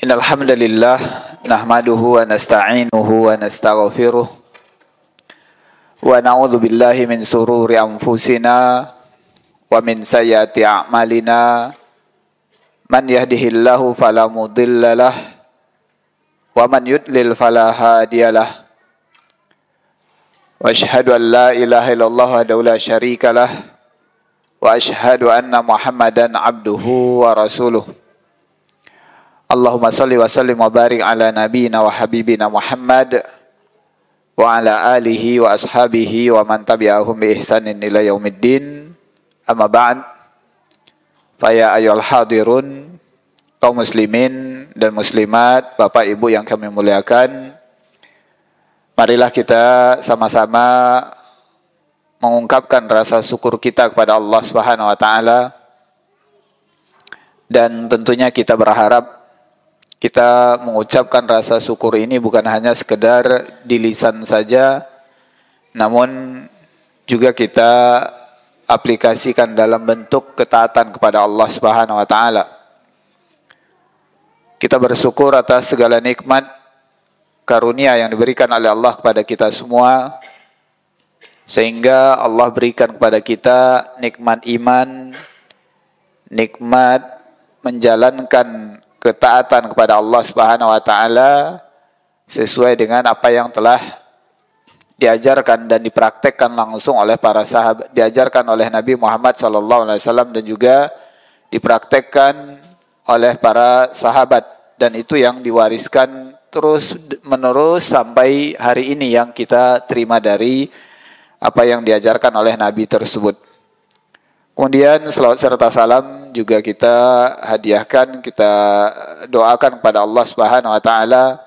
Innal hamdalillah nahmaduhu wa nasta'inuhu wa nastaghfiruh wa na'udzu billahi min sururi anfusina wa min sayyiati a'malina man yahdihillahu fala mudhillalah wa man yudlil fala hadiyalah wa asyhadu an la ilaha illallah wahdahu la syarikalah wa asyhadu anna Muhammadan abduhu wa rasuluh. Allahumma salli wa sallim wa barik ala nabiyina wa habibina Muhammad wa ala alihi wa ashabihi wa man tabi'ahum bi ihsanin ila yaumiddin. Amma ba'd. Faya ayyuhal hadirun, kaum muslimin dan muslimat, Bapak Ibu yang kami muliakan, marilah kita sama-sama mengungkapkan rasa syukur kita kepada Allah Subhanahu wa taala, dan tentunya kita berharap kita mengucapkan rasa syukur ini bukan hanya sekedar di lisan saja, namun juga kita aplikasikan dalam bentuk ketaatan kepada Allah Subhanahu wa taala. Kita bersyukur atas segala nikmat karunia yang diberikan oleh Allah kepada kita semua, sehingga Allah berikan kepada kita nikmat iman, nikmat menjalankan ketaatan kepada Allah Subhanahu wa taala sesuai dengan apa yang telah diajarkan dan dipraktekkan langsung oleh para sahabat, diajarkan oleh Nabi Muhammad SAW dan juga dipraktekkan oleh para sahabat, dan itu yang diwariskan terus menerus sampai hari ini yang kita terima dari apa yang diajarkan oleh Nabi tersebut. Kemudian selawat serta salam juga kita hadiahkan, kita doakan kepada Allah Subhanahu wa taala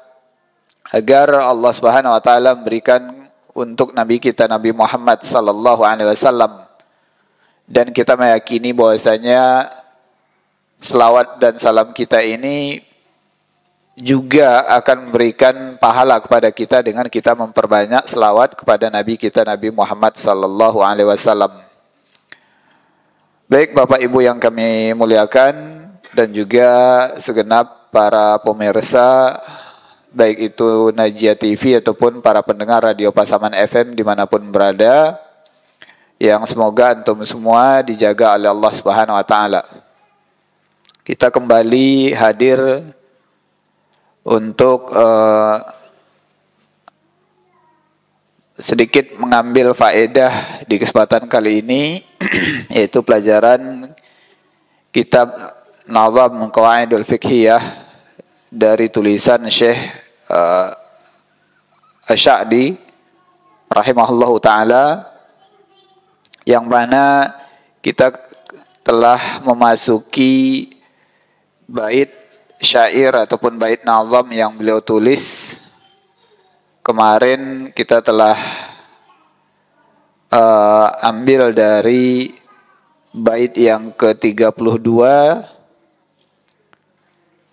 agar Allah Subhanahu wa taala memberikan untuk Nabi kita Nabi Muhammad sallallahu alaihi wasallam, dan kita meyakini bahwasanya selawat dan salam kita ini juga akan memberikan pahala kepada kita dengan kita memperbanyak selawat kepada Nabi kita Nabi Muhammad sallallahu alaihi wasallam. Baik Bapak Ibu yang kami muliakan, dan juga segenap para pemirsa, baik itu Najia TV ataupun para pendengar Radio Pasaman FM dimanapun berada, yang semoga antum semua dijaga oleh Allah Subhanahu wa taala. Kita kembali hadir untuk sedikit mengambil faedah di kesempatan kali ini, yaitu pelajaran kitab Nazam Qawaidul Fiqhiyah dari tulisan Syekh Asy-Sya'di rahimahullahu taala, yang mana kita telah memasuki bait syair ataupun bait nazam yang beliau tulis. Kemarin kita telah ambil dari bait yang ke-32.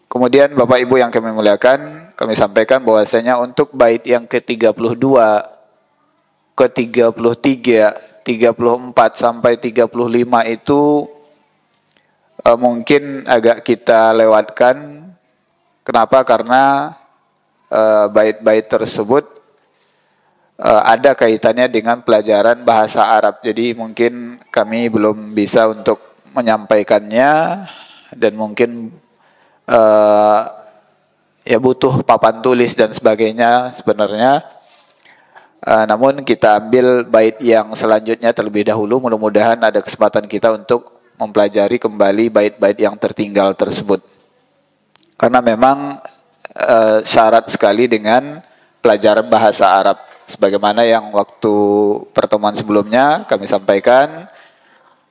Kemudian Bapak Ibu yang kami muliakan, kami sampaikan bahwasanya untuk bait yang ke-32, ke-33, 34 sampai 35 itu mungkin agak kita lewatkan. Kenapa? Karena bait-bait tersebut ada kaitannya dengan pelajaran bahasa Arab. Jadi mungkin kami belum bisa untuk menyampaikannya, dan mungkin ya butuh papan tulis dan sebagainya sebenarnya. Namun kita ambil bait yang selanjutnya terlebih dahulu. Mudah-mudahan ada kesempatan kita untuk mempelajari kembali bait-bait yang tertinggal tersebut, karena memang syarat sekali dengan pelajaran bahasa Arab, sebagaimana yang waktu pertemuan sebelumnya kami sampaikan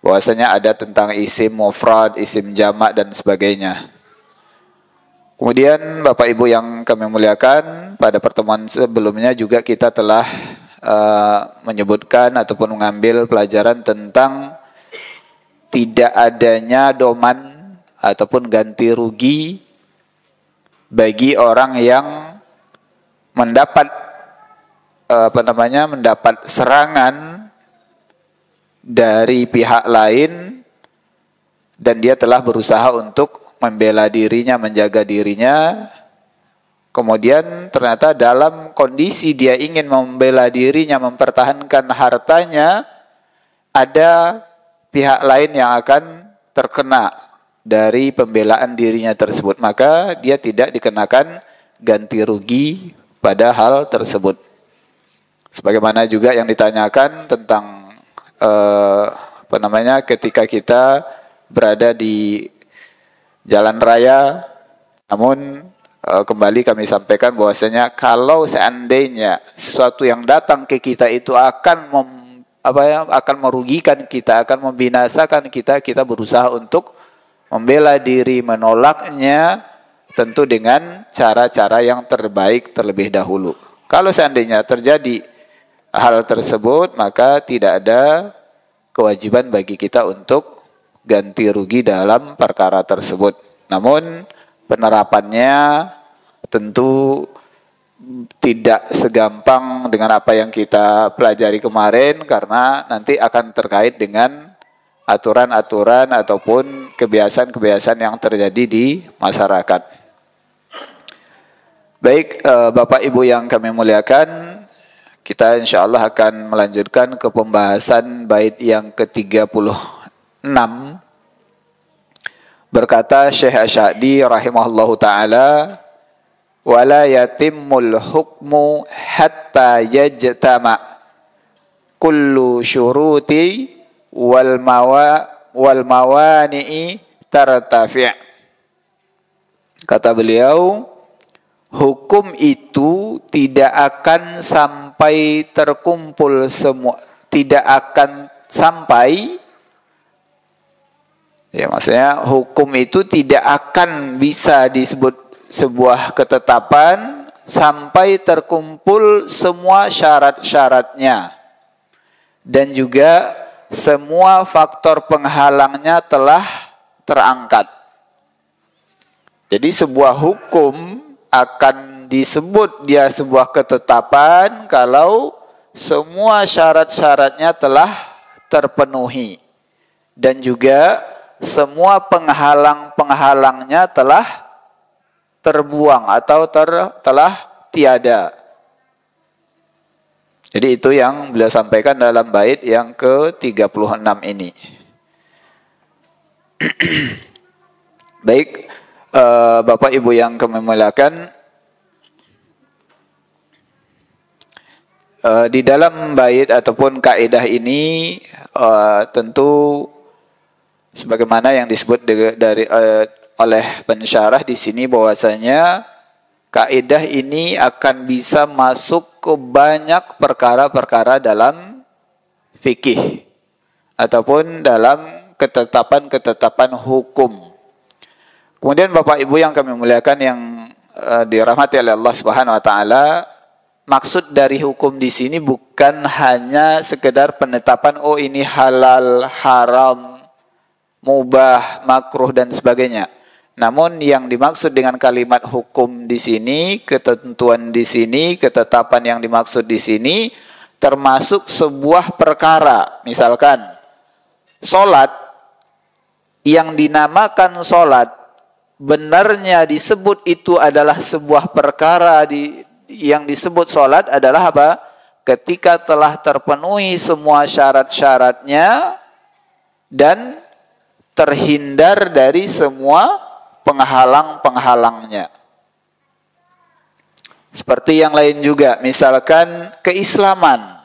bahwasanya ada tentang isim mufrad, isim jamak dan sebagainya. Kemudian Bapak Ibu yang kami muliakan, pada pertemuan sebelumnya juga kita telah menyebutkan ataupun mengambil pelajaran tentang tidak adanya doman ataupun ganti rugi bagi orang yang mendapat mendapat serangan dari pihak lain dan dia telah berusaha untuk membela dirinya, menjaga dirinya. Kemudian ternyata dalam kondisi dia ingin membela dirinya, mempertahankan hartanya, ada pihak lain yang akan terkena dari pembelaan dirinya tersebut. Maka dia tidak dikenakan ganti rugi pada hal tersebut. Sebagaimana juga yang ditanyakan tentang ketika kita berada di jalan raya, namun kembali kami sampaikan bahwasanya kalau seandainya sesuatu yang datang ke kita itu akan akan merugikan kita, akan membinasakan kita, kita berusaha untuk membela diri, menolaknya, tentu dengan cara-cara yang terbaik terlebih dahulu. Kalau seandainya terjadi hal tersebut, maka tidak ada kewajiban bagi kita untuk ganti rugi dalam perkara tersebut. Namun penerapannya tentu tidak segampang dengan apa yang kita pelajari kemarin, karena nanti akan terkait dengan aturan-aturan ataupun kebiasaan-kebiasaan yang terjadi di masyarakat. Baik, Bapak Ibu yang kami muliakan, kita insya Allah akan melanjutkan ke pembahasan bait yang ke-36. Berkata Syekh Asy'adi rahimahullahu ta'ala, wala yatimmul hukmu hatta yajtama kullu syuruti wal mawani'i tartafi'. Kata beliau, hukum itu tidak akan sampai terkumpul semua, tidak akan sampai, ya maksudnya hukum itu tidak akan bisa disebut sebuah ketetapan sampai terkumpul semua syarat-syaratnya dan juga semua faktor penghalangnya telah terangkat. Jadi sebuah hukum akan disebut dia sebuah ketetapan kalau semua syarat-syaratnya telah terpenuhi dan juga semua penghalang-penghalangnya telah terbuang atau telah tiada. Jadi itu yang beliau sampaikan dalam bait yang ke-36 ini. Baik, Bapak Ibu yang kami muliakan, di dalam bait ataupun kaidah ini tentu sebagaimana yang disebut oleh pensyarah di sini bahwasanya kaidah ini akan bisa masuk ke banyak perkara-perkara dalam fikih ataupun dalam ketetapan-ketetapan hukum. Kemudian Bapak Ibu yang kami muliakan yang dirahmati oleh Allah Subhanahu wa taala, maksud dari hukum di sini bukan hanya sekedar penetapan oh ini halal, haram, mubah, makruh dan sebagainya. Namun yang dimaksud dengan kalimat hukum di sini, ketentuan di sini, ketetapan yang dimaksud di sini termasuk sebuah perkara. Misalkan salat yang dinamakan salat benarnya disebut itu adalah sebuah perkara yang disebut salat adalah apa? Ketika telah terpenuhi semua syarat-syaratnya dan terhindar dari semua penghalang-penghalangnya. Seperti yang lain juga, misalkan keislaman.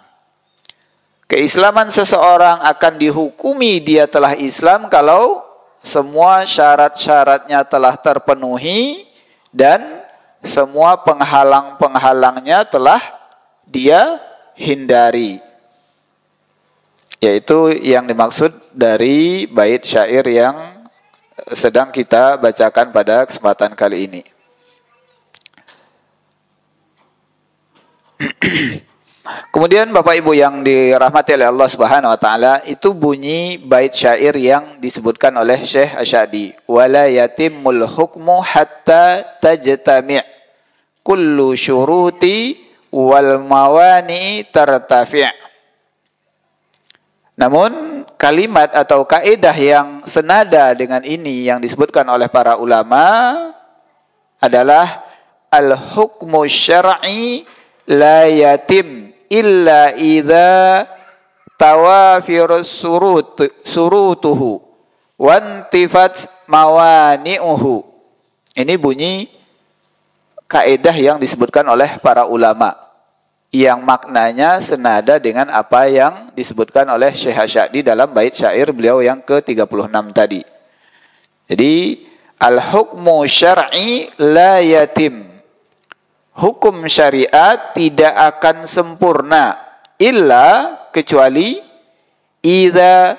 Keislaman seseorang akan dihukumi dia telah Islam kalau semua syarat-syaratnya telah terpenuhi dan semua penghalang-penghalangnya telah dia hindari. Yaitu yang dimaksud dari bait syair yang sedang kita bacakan pada kesempatan kali ini. Kemudian Bapak Ibu yang dirahmati oleh Allah Subhanahu wa taala, itu bunyi bait syair yang disebutkan oleh Syekh Asy'adi, wala yatimmul hukmu hatta tajtami' kullu syuruti wal mawani tartafi'. Namun kalimat atau kaidah yang senada dengan ini yang disebutkan oleh para ulama adalah al-hukmu syar'i la yatim illa idza tawafirus surutuhu wantifat mawani'uhu. Ini bunyi kaidah yang disebutkan oleh para ulama yang maknanya senada dengan apa yang disebutkan oleh Syekh Asy'adi dalam bait syair beliau yang ke-36 tadi. Jadi al-hukmu syar'i la yatim. Hukum syariat tidak akan sempurna illa kecuali idza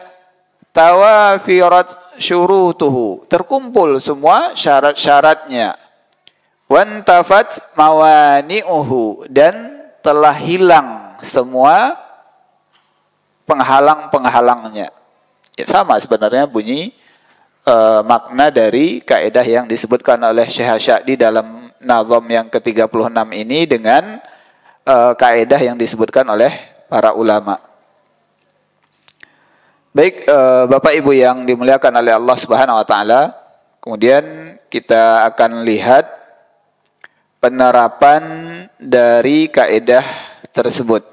tawafirat syurutuhu. Terkumpul semua syarat-syaratnya. Wantafat mawani'uhu, dan telah hilang semua penghalang-penghalangnya. Ya, sama sebenarnya bunyi makna dari kaidah yang disebutkan oleh Syekh Asy'adi dalam nazam yang ke-36 ini dengan kaidah yang disebutkan oleh para ulama. Baik, Bapak Ibu yang dimuliakan oleh Allah Subhanahu wa taala, kemudian kita akan lihat penerapan dari kaidah tersebut.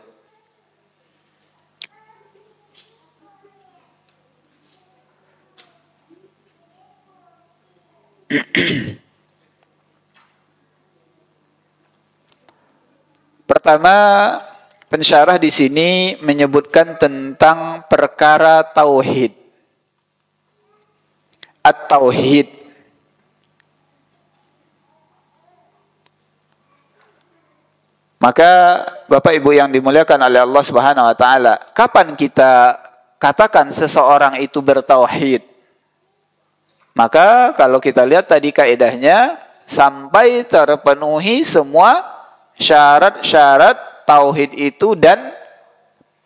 Pertama, pensyarah di sini menyebutkan tentang perkara tauhid. At-tauhid. Maka Bapak Ibu yang dimuliakan oleh Allah Subhanahu wa taala, kapan kita katakan seseorang itu bertauhid? Maka kalau kita lihat tadi kaidahnya, sampai terpenuhi semua syarat-syarat tauhid itu dan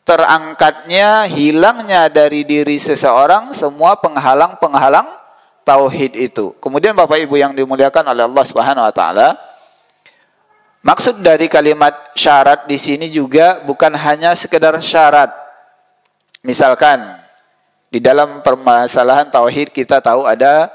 terangkatnya, hilangnya dari diri seseorang semua penghalang-penghalang tauhid itu. Kemudian Bapak Ibu yang dimuliakan oleh Allah Subhanahu wa taala, maksud dari kalimat syarat di sini juga bukan hanya sekedar syarat. Misalkan di dalam permasalahan tauhid kita tahu ada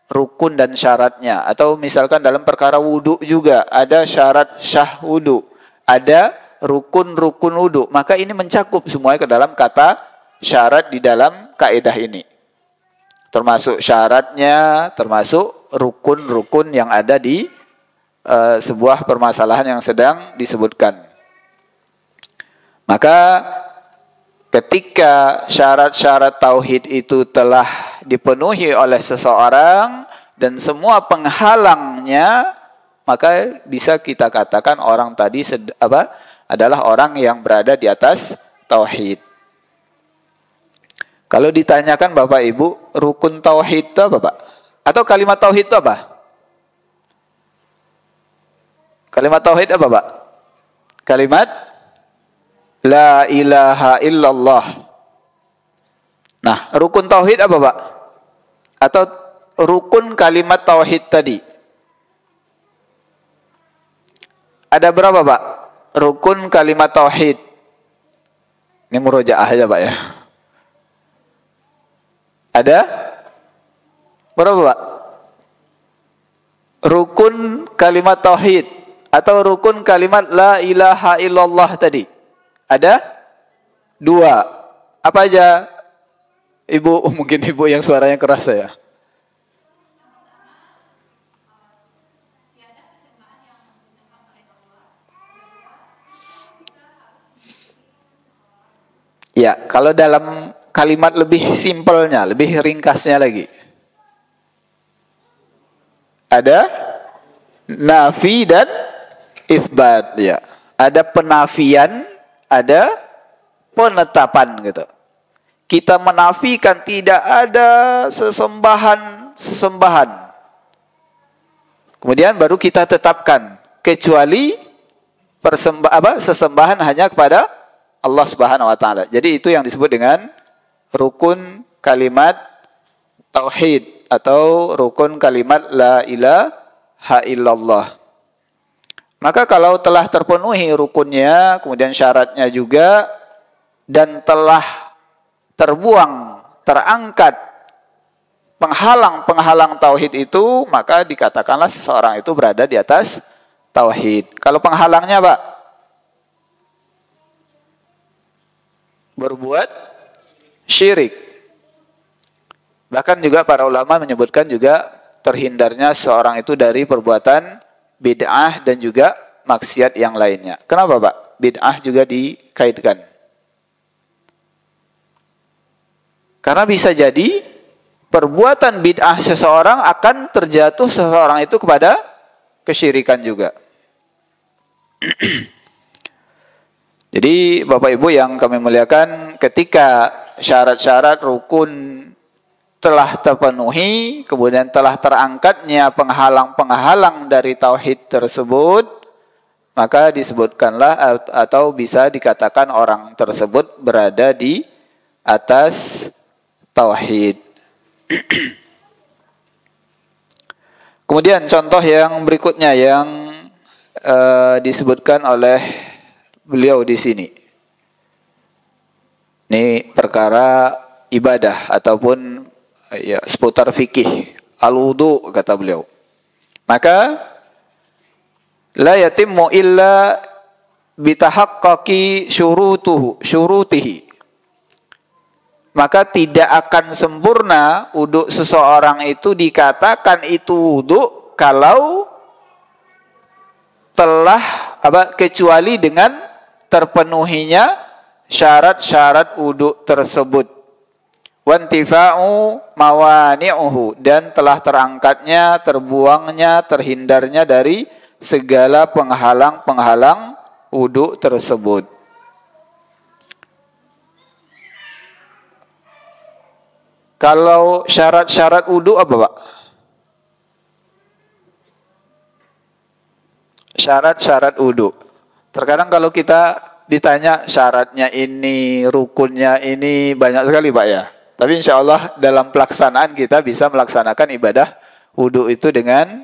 rukun dan syaratnya, atau misalkan dalam perkara wudu juga ada syarat syah wudu, ada rukun-rukun wudu. Maka ini mencakup semuanya ke dalam kata syarat di dalam kaidah ini. Termasuk syaratnya, termasuk rukun-rukun yang ada di sebuah permasalahan yang sedang disebutkan. Maka ketika syarat-syarat tauhid itu telah dipenuhi oleh seseorang dan semua penghalangnya, maka bisa kita katakan orang tadi adalah orang yang berada di atas tauhid. Kalau ditanyakan Bapak Ibu, rukun tauhid itu apa, Pak? Atau kalimat tauhid itu apa? Kalimat tauhid apa, Pak? Kalimat la ilaha illallah. Nah, rukun tauhid apa, Pak? Atau rukun kalimat tauhid tadi? Ada berapa, Pak? Rukun kalimat tauhid. Ini murojaah aja, Pak ya. Ada berapa, Pak? Rukun kalimat tauhid atau rukun kalimat la ilaha illallah tadi? Ada 2. Apa aja? Ibu, mungkin ibu yang suaranya keras ya. Ya, kalau dalam kalimat lebih simpelnya, lebih ringkasnya lagi. Ada nafi dan isbat ya. Ada penafian, ada penetapan gitu. Kita menafikan tidak ada sesembahan. Kemudian baru kita tetapkan kecuali sesembahan hanya kepada Allah Subhanahu wa taala. Jadi itu yang disebut dengan rukun kalimat tauhid atau rukun kalimat la ilaha illallah. Maka kalau telah terpenuhi rukunnya, kemudian syaratnya juga, dan telah terbuang, terangkat penghalang-penghalang tauhid itu, maka dikatakanlah seseorang itu berada di atas tauhid. Kalau penghalangnya, Pak, berbuat syirik. Bahkan juga para ulama menyebutkan juga terhindarnya seorang itu dari perbuatan bid'ah dan juga maksiat yang lainnya. Kenapa, Pak? Bid'ah juga dikaitkan. Karena bisa jadi perbuatan bid'ah seseorang akan terjatuh seseorang itu kepada kesyirikan juga. Jadi Bapak Ibu yang kami muliakan, ketika syarat-syarat rukun telah terpenuhi, kemudian telah terangkatnya penghalang-penghalang dari tauhid tersebut, maka disebutkanlah atau bisa dikatakan orang tersebut berada di atas tauhid. Kemudian contoh yang berikutnya yang disebutkan oleh beliau di sini. Ini perkara ibadah ataupun ya seputar fikih, al-wudu kata beliau. Maka la yatimmu illa bitahaqqaqi syurutihi. Maka tidak akan sempurna wudu seseorang itu dikatakan itu wudu kalau telah kecuali dengan terpenuhinya syarat-syarat wudu tersebut. Wantifa'u mawani'uhu, dan telah terangkatnya, terbuangnya, terhindarnya dari segala penghalang-penghalang wudu tersebut. Kalau syarat-syarat wudu apa, Pak? Syarat-syarat wudu. Terkadang kalau kita ditanya syaratnya ini, rukunnya ini, banyak sekali, Pak, ya. Tapi insya Allah dalam pelaksanaan kita bisa melaksanakan ibadah wudu itu dengan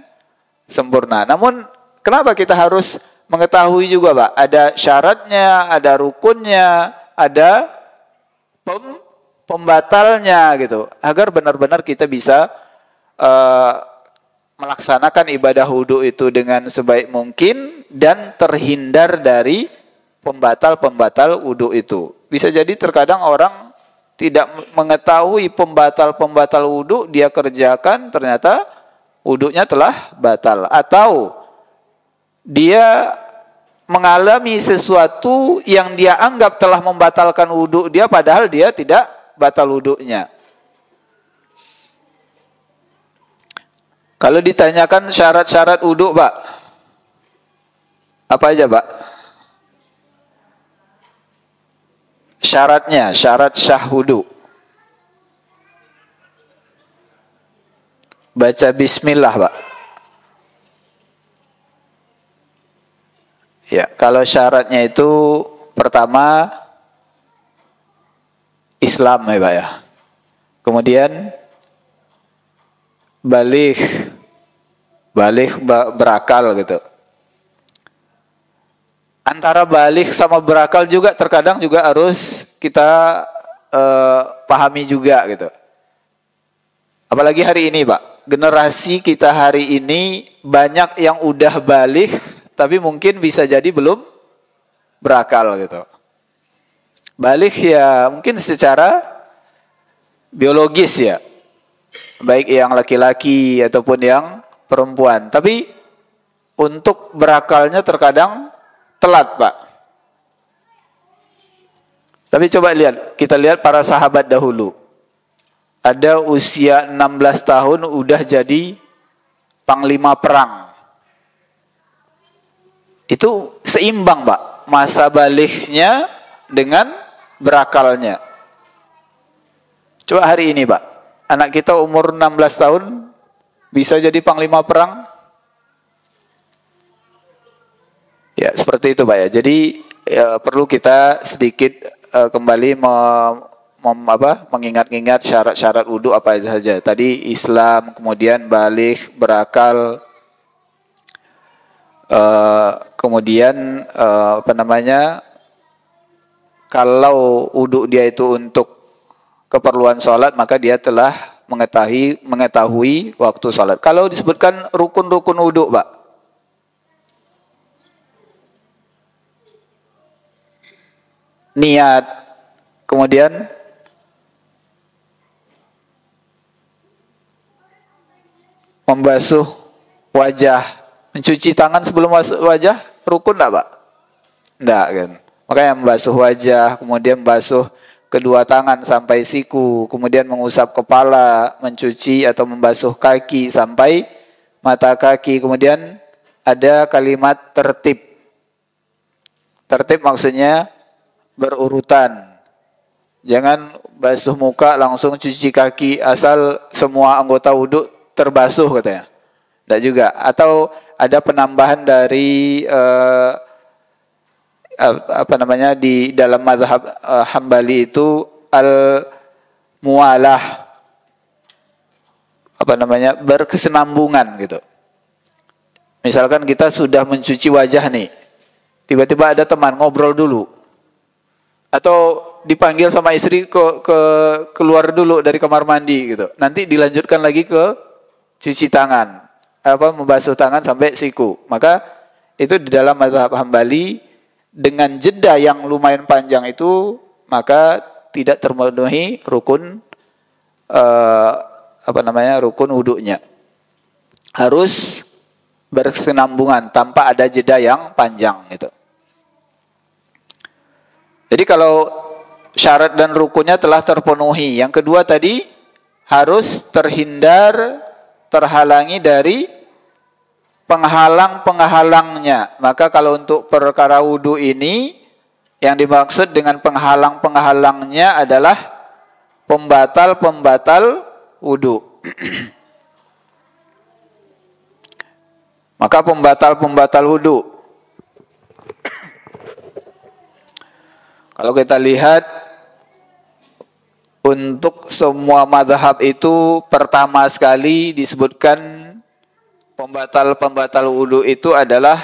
sempurna. Namun kenapa kita harus mengetahui juga, Pak? Ada syaratnya, ada rukunnya, ada pembatalnya gitu, agar benar-benar kita bisa melaksanakan ibadah wudu itu dengan sebaik mungkin dan terhindar dari pembatal-pembatal wudu itu. Bisa jadi terkadang orang tidak mengetahui pembatal-pembatal wudu, dia kerjakan ternyata wudunya telah batal, atau dia mengalami sesuatu yang dia anggap telah membatalkan wudu dia, padahal dia tidak batal wudunya. Kalau ditanyakan syarat-syarat wudu, Pak, apa aja, Pak? Syaratnya, syarat sah wudu. Baca bismillah, Pak. Ya, kalau syaratnya itu pertama Islam, ya, Pak, ya. Kemudian balik berakal gitu. Antara balik sama berakal juga terkadang juga harus kita pahami juga gitu. Apalagi hari ini, Pak, generasi kita hari ini banyak yang udah balik tapi mungkin bisa jadi belum berakal gitu. Balik ya mungkin secara biologis ya, baik yang laki-laki ataupun yang perempuan. Tapi untuk berakalnya terkadang telat, Pak. Tapi coba lihat, kita lihat para sahabat dahulu. Ada usia 16 tahun udah jadi panglima perang. Itu seimbang, Pak, masa baliknya dengan berakalnya. Coba hari ini, Pak, anak kita umur 16 tahun bisa jadi panglima perang? Ya, seperti itu, Pak, ya. Jadi ya, perlu kita sedikit kembali mengingat-ingat syarat-syarat wudu apa saja. Tadi Islam, kemudian balik, berakal, kemudian kalau wudu dia itu untuk keperluan sholat, maka dia telah mengetahui waktu sholat. Kalau disebutkan rukun-rukun wudhu, Pak, niat, kemudian membasuh wajah, mencuci tangan sebelum wajah, rukun enggak, Pak? Enggak kan? Makanya membasuh wajah, kemudian membasuh kedua tangan sampai siku, kemudian mengusap kepala, mencuci atau membasuh kaki sampai mata kaki, kemudian ada kalimat tertib. Tertib maksudnya berurutan. Jangan basuh muka langsung cuci kaki asal semua anggota wudhu terbasuh katanya. Tidak juga. Atau ada penambahan dari di dalam mazhab Hambali itu al-mualah, berkesinambungan gitu. Misalkan kita sudah mencuci wajah nih, tiba-tiba ada teman ngobrol dulu, atau dipanggil sama istri keluar dulu dari kamar mandi gitu. Nanti dilanjutkan lagi ke cuci tangan, membasuh tangan sampai siku. Maka itu di dalam mazhab Hambali dengan jeda yang lumayan panjang itu, maka tidak termenuhi rukun rukun wudhunya. Harus berkesinambungan tanpa ada jeda yang panjang gitu. Jadi kalau syarat dan rukunnya telah terpenuhi, yang kedua tadi harus terhalangi dari penghalang-penghalangnya. Maka kalau untuk perkara wudhu ini, yang dimaksud dengan penghalang-penghalangnya adalah pembatal-pembatal wudhu. Maka pembatal-pembatal wudhu, kalau kita lihat untuk semua mazhab itu pertama sekali disebutkan pembatal-pembatal wudhu itu adalah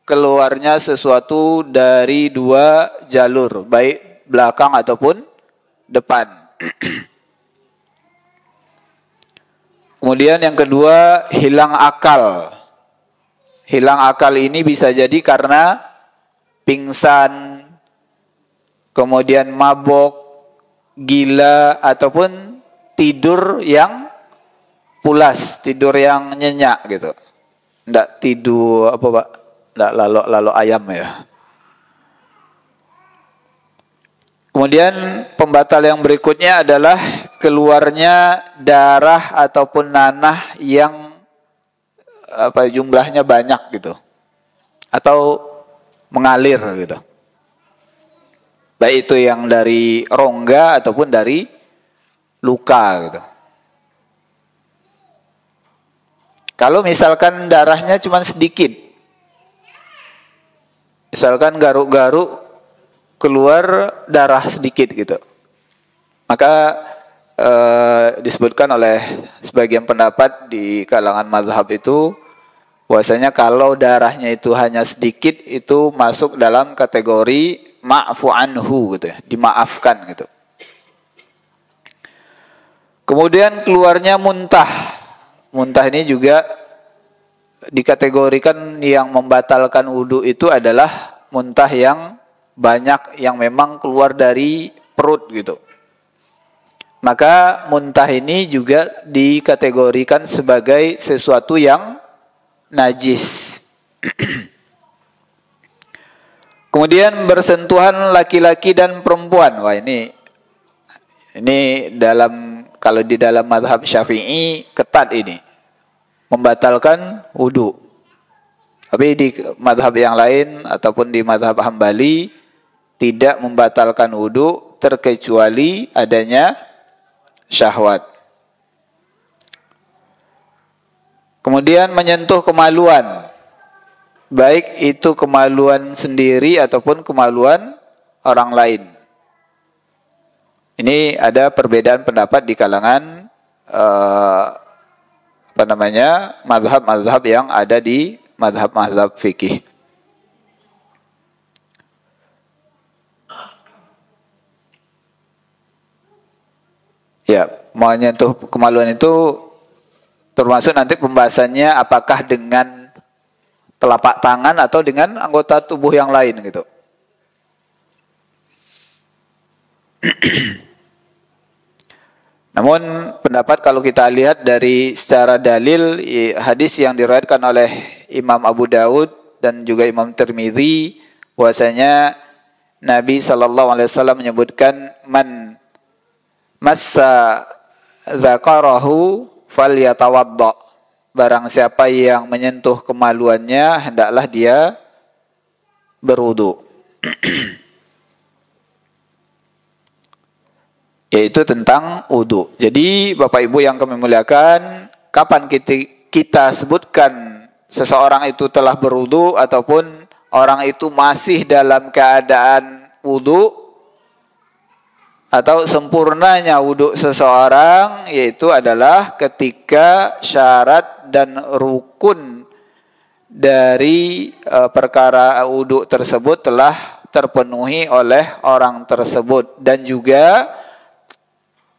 keluarnya sesuatu dari dua jalur, baik belakang ataupun depan. Kemudian yang kedua, hilang akal. Hilang akal ini bisa jadi karena pingsan, kemudian mabok, gila, ataupun tidur yang pulas, tidur yang nyenyak gitu. Nggak tidur nggak lalok ayam ya. Kemudian pembatal yang berikutnya adalah keluarnya darah ataupun nanah yang jumlahnya banyak gitu, atau mengalir gitu. Baik itu yang dari rongga ataupun dari luka gitu. Kalau misalkan darahnya cuma sedikit, misalkan garuk-garuk keluar darah sedikit gitu, maka disebutkan oleh sebagian pendapat di kalangan mazhab itu bahwasanya kalau darahnya itu hanya sedikit, itu masuk dalam kategori ma'fu anhu gitu ya, dimaafkan gitu. Kemudian keluarnya muntah. Muntah ini juga dikategorikan yang membatalkan wudhu itu adalah muntah yang banyak, yang memang keluar dari perut gitu. Maka muntah ini juga dikategorikan sebagai sesuatu yang najis. Kemudian bersentuhan laki-laki dan perempuan. Wah, ini kalau di dalam mazhab Syafi'i ketat ini, membatalkan wudu. Tapi di mazhab yang lain ataupun di mazhab Hambali tidak membatalkan wudu terkecuali adanya syahwat. Kemudian menyentuh kemaluan, baik itu kemaluan sendiri ataupun kemaluan orang lain. Ini ada perbedaan pendapat di kalangan mazhab-mazhab yang ada di mazhab-mazhab fikih. Ya, menyentuh kemaluan itu termasuk nanti pembahasannya apakah dengan telapak tangan atau dengan anggota tubuh yang lain gitu. Namun pendapat kalau kita lihat dari secara dalil hadis yang diriwayatkan oleh Imam Abu Daud dan juga Imam Tirmidzi bahwasanya Nabi SAW menyebutkan man massa dzakarahu falyatawadda. Barang siapa yang menyentuh kemaluannya hendaklah dia berwudu. Yaitu tentang wudu. Jadi Bapak Ibu yang kami muliakan, kapan kita sebutkan seseorang itu telah berwudu ataupun orang itu masih dalam keadaan wudu atau sempurnanya wudu seseorang, yaitu adalah ketika syarat dan rukun dari perkara wudu tersebut telah terpenuhi oleh orang tersebut dan juga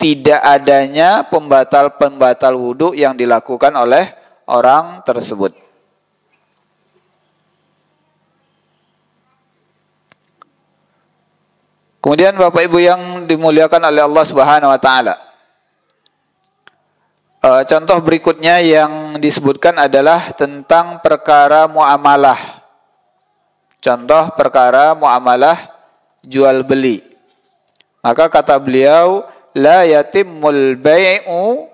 tidak adanya pembatal-pembatal wudu yang dilakukan oleh orang tersebut. Kemudian Bapak Ibu yang dimuliakan oleh Allah Subhanahu wa taala. Contoh berikutnya yang disebutkan adalah tentang perkara muamalah. Contoh perkara muamalah jual beli. Maka kata beliau, la yatimmul bai'u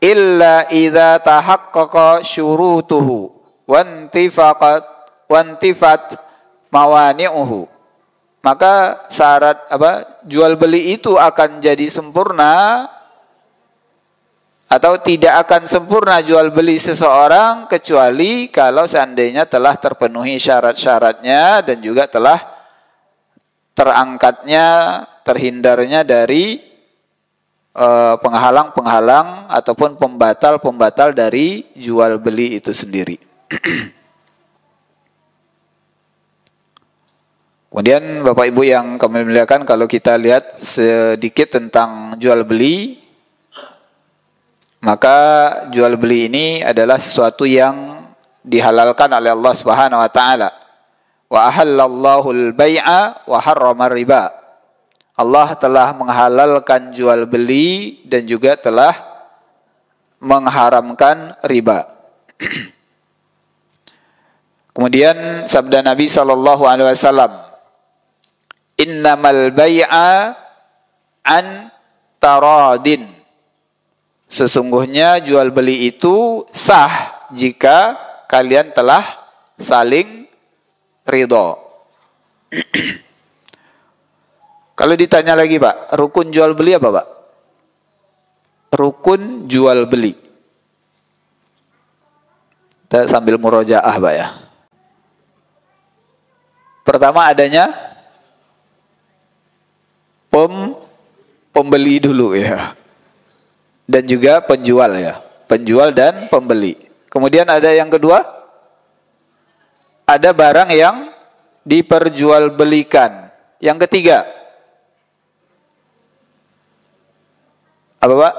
illa idza tahaqqaqa syurutuhu wantifat mawani'uhu. Maka syarat jual beli itu akan jadi sempurna atau tidak akan sempurna jual beli seseorang kecuali kalau seandainya telah terpenuhi syarat-syaratnya dan juga telah terhindarnya dari penghalang-penghalang ataupun pembatal-pembatal dari jual beli itu sendiri. Kemudian Bapak Ibu yang kami muliakan, kalau kita lihat sedikit tentang jual beli, maka jual beli ini adalah sesuatu yang dihalalkan oleh Allah Subhanahu wa taala. Wa ahallallahu al-bai'a wa harrama riba. Allah telah menghalalkan jual beli dan juga telah mengharamkan riba. Kemudian sabda Nabi SAW, innamal bai'a an taradin. Sesungguhnya jual beli itu sah jika kalian telah saling ridho. Kalau ditanya lagi Pak, rukun jual beli apa Pak? Rukun jual beli. Kita sambil murojaah Pak ya. Pertama adanya pembeli dulu ya. Dan juga penjual ya. Penjual dan pembeli. Kemudian ada yang kedua, ada barang yang diperjualbelikan. Yang ketiga, apa Pak?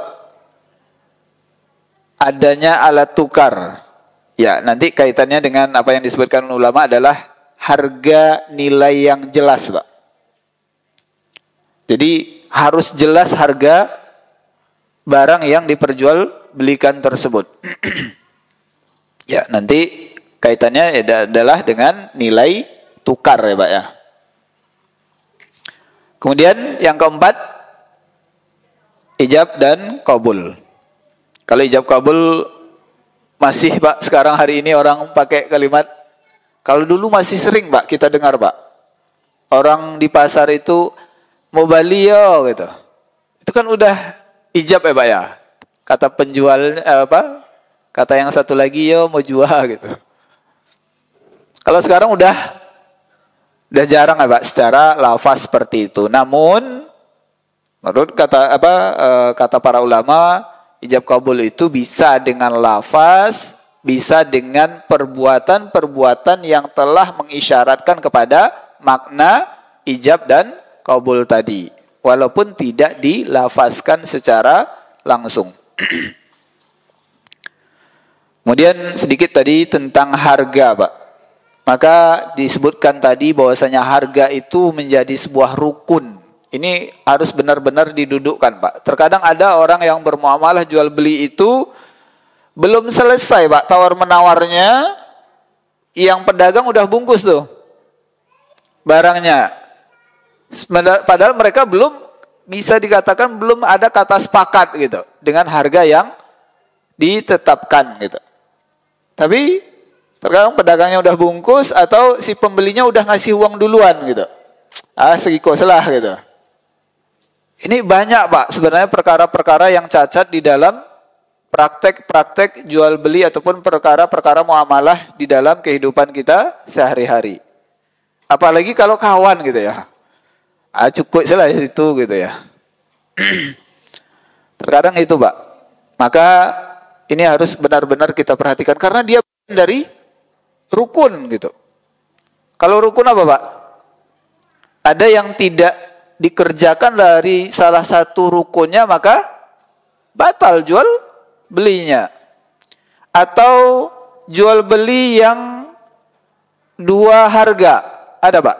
Adanya alat tukar. Ya, nanti kaitannya dengan apa yang disebutkan ulama adalah harga nilai yang jelas Pak. Jadi harus jelas harga barang yang diperjualbelikan tersebut. Ya, nanti kaitannya adalah dengan nilai tukar ya Pak ya. Kemudian yang keempat, ijab dan qabul. Kalau ijab qabul masih Pak, sekarang hari ini orang pakai kalimat, kalau dulu masih sering Pak kita dengar Pak. Orang di pasar itu mau beli yo gitu. Itu kan udah ijab ya Pak ya. Kata penjual kata yang satu lagi yo mau jual gitu. Kalau sekarang udah jarang ya Pak secara lafaz seperti itu. Namun menurut kata para ulama, ijab kabul itu bisa dengan lafaz, bisa dengan perbuatan-perbuatan yang telah mengisyaratkan kepada makna ijab dan kabul tadi. walaupun tidak dilafazkan secara langsung. Kemudian sedikit tadi tentang harga, Pak. Maka disebutkan tadi bahwasanya harga itu menjadi sebuah rukun. Ini harus benar-benar didudukkan, Pak. Terkadang ada orang yang bermuamalah jual beli itu belum selesai, Pak, tawar-menawarnya, yang pedagang udah bungkus tuh barangnya. Padahal mereka belum bisa dikatakan belum ada kata sepakat gitu dengan harga yang ditetapkan gitu. Tapi terkadang pedagangnya udah bungkus atau si pembelinya udah ngasih uang duluan gitu. Segiko selah gitu. Ini banyak, Pak, sebenarnya perkara-perkara yang cacat di dalam praktek-praktek jual beli ataupun perkara-perkara muamalah di dalam kehidupan kita sehari-hari. Apalagi kalau kawan gitu ya. Cukup salah itu gitu ya. Terkadang itu, Pak. Maka ini harus benar-benar kita perhatikan karena dia dari rukun gitu. Kalau rukun apa, Pak? Ada yang tidak dikerjakan dari salah satu rukunnya maka batal jual belinya. Atau jual beli yang dua harga. Ada, Pak?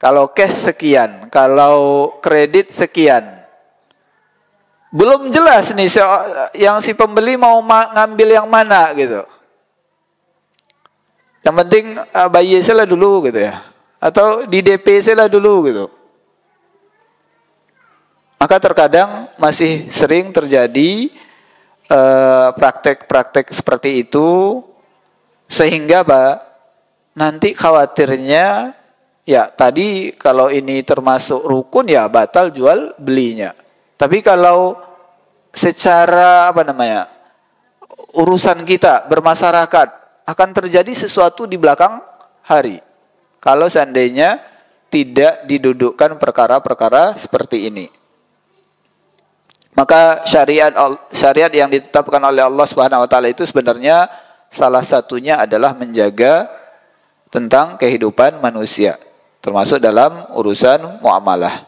Kalau cash sekian, kalau kredit sekian. Belum jelas nih yang si pembeli mau ngambil yang mana gitu. Yang penting bayar saja dulu gitu ya. Atau di DP saja dulu gitu. Maka terkadang masih sering terjadi praktek-praktek seperti itu. Sehingga, Pak, nanti khawatirnya ya tadi kalau ini termasuk rukun ya batal jual belinya. Tapi kalau secara urusan kita bermasyarakat akan terjadi sesuatu di belakang hari. Kalau seandainya tidak didudukkan perkara-perkara seperti ini. Maka syariat yang ditetapkan oleh Allah Subhanahu wa taala itu sebenarnya salah satunya adalah menjaga tentang kehidupan manusia, termasuk dalam urusan muamalah.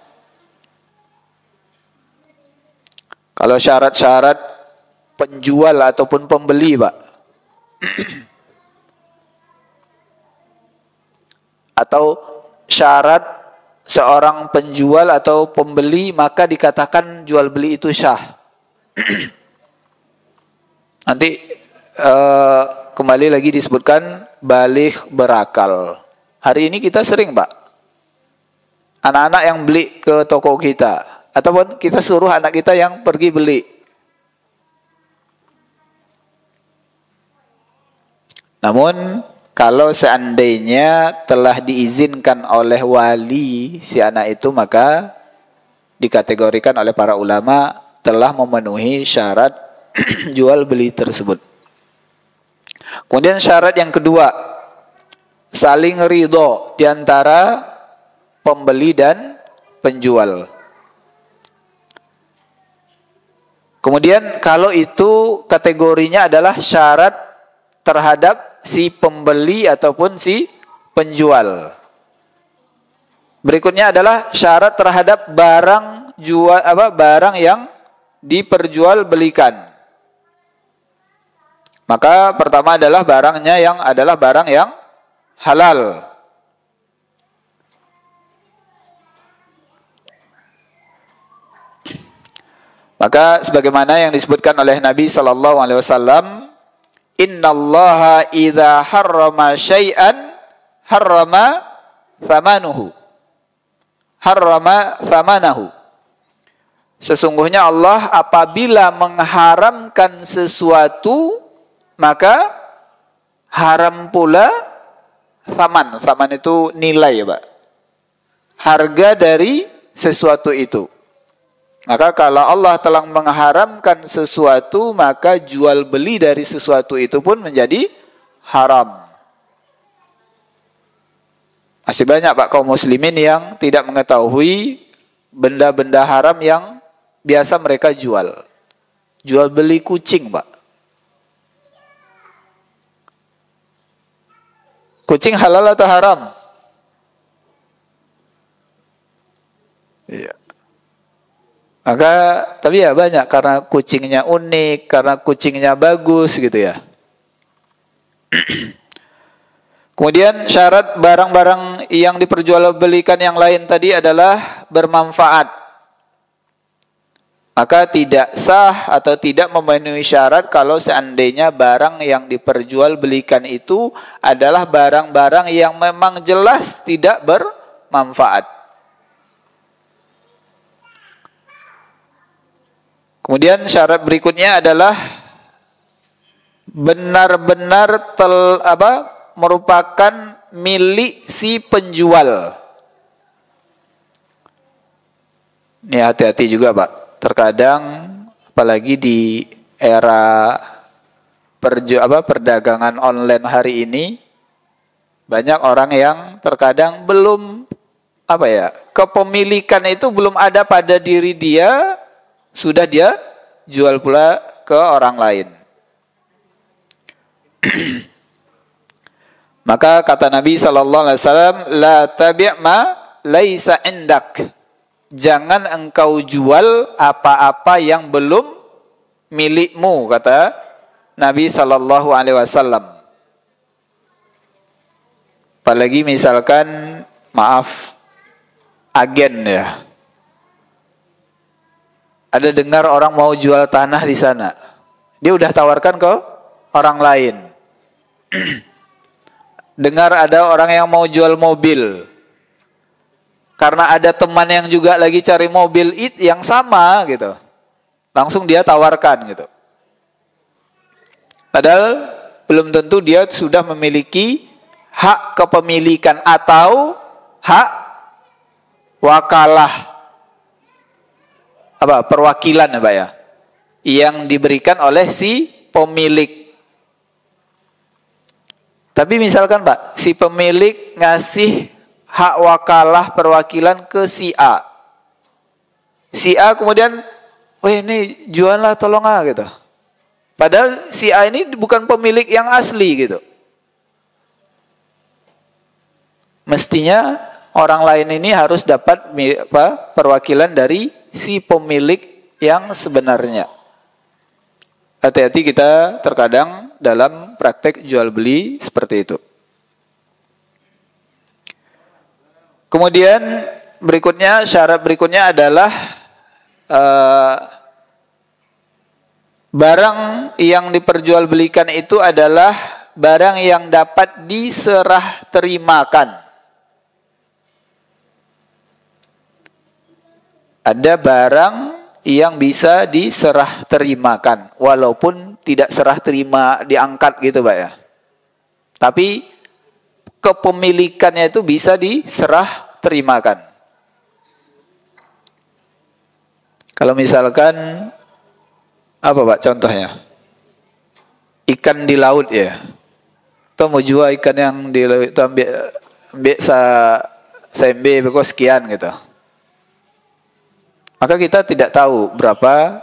Kalau syarat-syarat penjual ataupun pembeli, Pak, atau syarat seorang penjual atau pembeli maka dikatakan jual beli itu syah. Nanti kembali lagi disebutkan baligh berakal. Hari ini kita sering, Pak, anak-anak yang beli ke toko kita ataupun kita suruh anak kita yang pergi beli. Namun kalau seandainya telah diizinkan oleh wali si anak itu, maka dikategorikan oleh para ulama telah memenuhi syarat jual beli tersebut. Kemudian syarat yang kedua, saling ridho di antara pembeli dan penjual. Kemudian kalau itu kategorinya adalah syarat terhadap si pembeli ataupun si penjual. Berikutnya adalah syarat terhadap barang yang diperjualbelikan. Maka pertama adalah barangnya yang adalah barang yang halal. Maka sebagaimana yang disebutkan oleh Nabi sallallahu alaihi wasallam, innallaha idza harrama syai'an harrama tsamanuhu. Harrama tsamanahu. Sesungguhnya Allah apabila mengharamkan sesuatu maka haram pula tsaman. Tsaman itu nilai, Pak. Harga dari sesuatu itu. Maka kalau Allah telah mengharamkan sesuatu, maka jual beli dari sesuatu itu pun menjadi haram. Masih banyak, Pak, kaum muslimin yang tidak mengetahui benda-benda haram yang biasa mereka jual. Jual beli kucing, Pak. Kucing halal atau haram? Iya. Maka tapi ya banyak karena kucingnya unik, karena kucingnya bagus gitu ya. Kemudian syarat barang-barang yang diperjualbelikan yang lain tadi adalah bermanfaat. Maka tidak sah atau tidak memenuhi syarat kalau seandainya barang yang diperjualbelikan itu adalah barang-barang yang memang jelas tidak bermanfaat. Kemudian syarat berikutnya adalah benar-benar merupakan milik si penjual. Ini hati-hati juga, Pak. Terkadang apalagi di era perdagangan online hari ini banyak orang yang terkadang belum kepemilikan itu belum ada pada diri dia, sudah dia jual pula ke orang lain. Maka kata Nabi SAW, la tabi' ma laisa indak. Jangan engkau jual apa-apa yang belum milikmu, kata Nabi SAW. Apalagi misalkan, maaf, agen ya. Ada dengar orang mau jual tanah di sana. Dia udah tawarkan ke orang lain. Dengar ada orang yang mau jual mobil. Karena ada teman yang juga lagi cari mobil yang sama gitu. Langsung dia tawarkan gitu. Padahal belum tentu dia sudah memiliki hak kepemilikan atau hak wakalah. Perwakilan ya Pak ya, yang diberikan oleh si pemilik. Tapi misalkan Pak, si pemilik ngasih hak wakalah perwakilan ke si A. Si A kemudian, ini jualah tolong gitu. Padahal si A ini bukan pemilik yang asli gitu. Mestinya orang lain ini harus dapat perwakilan dari si pemilik yang sebenarnya. Hati-hati kita terkadang dalam praktek jual beli seperti itu. Kemudian syarat berikutnya adalah barang yang diperjualbelikan itu adalah barang yang dapat diserah terimakan. Ada barang yang bisa diserah terimakan, walaupun tidak serah terima diangkat gitu Pak ya. Tapi kepemilikannya itu bisa diserah terimakan. Kalau misalkan Pak contohnya? Ikan di laut ya. Atau mau jual ikan yang di laut itu ambil sembe sekian gitu. Maka kita tidak tahu berapa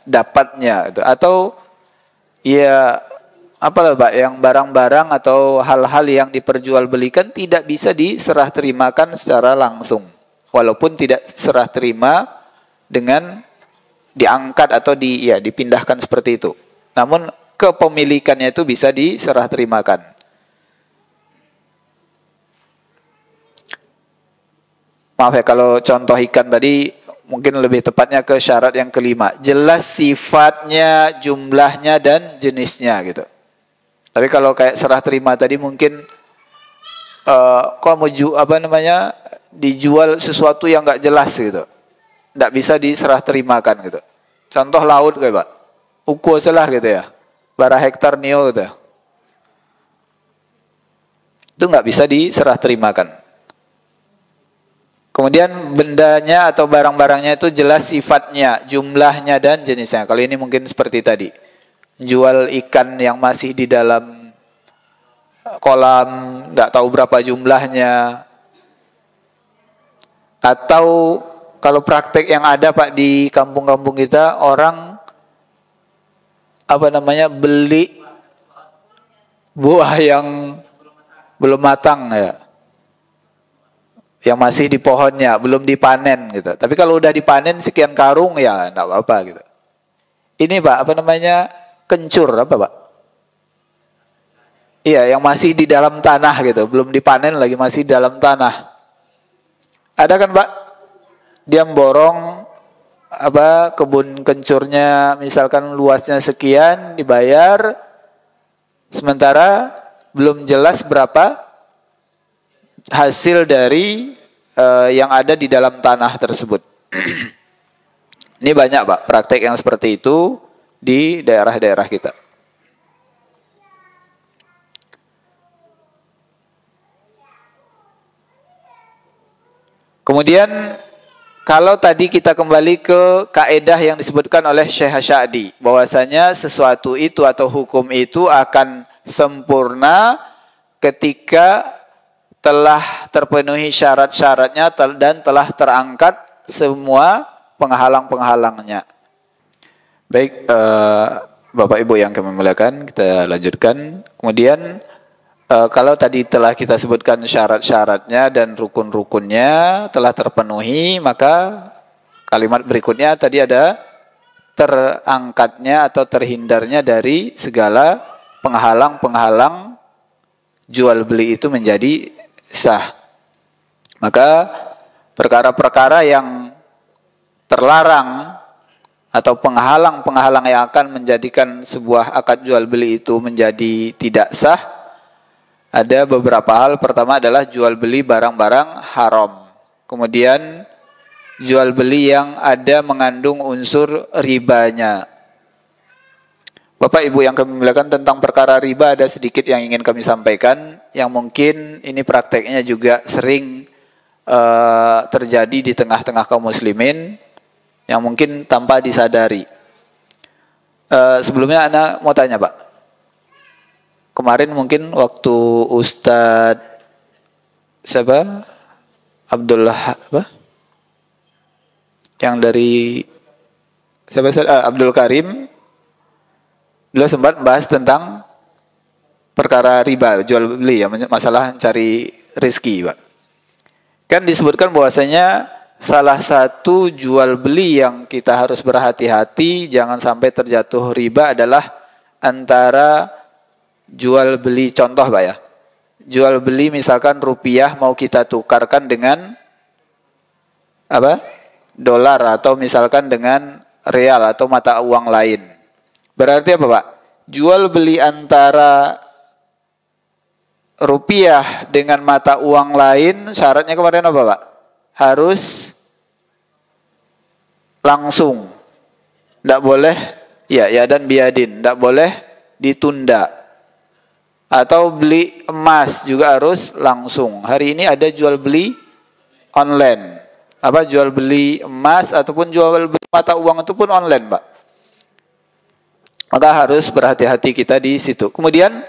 dapatnya gitu. Atau ya Pak yang barang-barang atau hal-hal yang diperjualbelikan tidak bisa diserah terimakan secara langsung. Walaupun tidak serah terima dengan diangkat atau dipindahkan seperti itu. Namun kepemilikannya itu bisa diserah terimakan. Maaf ya kalau contoh ikan tadi mungkin lebih tepatnya ke syarat yang kelima. Jelas sifatnya, jumlahnya dan jenisnya gitu. Tapi kalau kayak serah terima tadi mungkin dijual sesuatu yang nggak jelas gitu. Nggak bisa diserah terimakan gitu. Contoh laut kayak Pak. Uko salah gitu ya. Bara hektar nio gitu. Itu nggak bisa diserah terimakan. Kemudian bendanya atau barang-barangnya itu jelas sifatnya, jumlahnya dan jenisnya. Kalau ini mungkin seperti tadi. Jual ikan yang masih di dalam kolam, nggak tahu berapa jumlahnya. Atau kalau praktek yang ada Pak di kampung-kampung kita, orang beli buah yang belum matang ya. Yang masih di pohonnya, belum dipanen gitu. Tapi kalau udah dipanen sekian karung ya enggak apa-apa gitu. Ini Pak, apa namanya? Kencur apa Pak? Iya, yang masih di dalam tanah gitu, belum dipanen lagi masih di dalam tanah. Ada kan Pak? Dia memborong apa kebun kencurnya misalkan luasnya sekian dibayar, sementara belum jelas berapa hasil dari yang ada di dalam tanah tersebut. Ini banyak Pak praktek yang seperti itu di daerah-daerah kita. Kemudian kalau tadi kita kembali ke kaedah yang disebutkan oleh Syekh Hasyadi, bahwasanya sesuatu itu atau hukum itu akan sempurna ketika telah terpenuhi syarat-syaratnya dan telah terangkat semua penghalang-penghalangnya. Baik, Bapak Ibu yang kami muliakan, kita lanjutkan. Kemudian kalau tadi telah kita sebutkan syarat-syaratnya dan rukun-rukunnya telah terpenuhi, maka kalimat berikutnya tadi ada terangkatnya atau terhindarnya dari segala penghalang-penghalang jual beli itu menjadi sah. Maka perkara-perkara yang terlarang atau penghalang-penghalang yang akan menjadikan sebuah akad jual beli itu menjadi tidak sah, ada beberapa hal. Pertama adalah jual beli barang-barang haram. Kemudian jual beli yang ada mengandung unsur ribanya. Bapak Ibu yang kami muliakan, tentang perkara riba ada sedikit yang ingin kami sampaikan, yang mungkin ini prakteknya juga sering terjadi di tengah-tengah kaum muslimin, yang mungkin tanpa disadari. Sebelumnya Ana mau tanya Pak, kemarin mungkin waktu Ustadz siapa? Abdullah apa? Yang dari siapa? Abdul Karim, beliau sempat membahas tentang perkara riba jual beli ya, masalah cari rezeki, Pak. Kan disebutkan bahwasanya salah satu jual beli yang kita harus berhati-hati jangan sampai terjatuh riba adalah antara jual beli, contoh Pak ya, jual beli misalkan rupiah mau kita tukarkan dengan apa? Dolar, atau misalkan dengan real atau mata uang lain. Berarti apa Pak? Jual beli antara rupiah dengan mata uang lain, syaratnya kemarin apa Pak? Harus langsung. Tidak boleh ya dan biadin, tidak boleh ditunda. Atau beli emas juga harus langsung. Hari ini ada jual beli online. Apa jual beli emas ataupun jual beli mata uang itu pun online, Pak. Maka harus berhati-hati kita di situ. Kemudian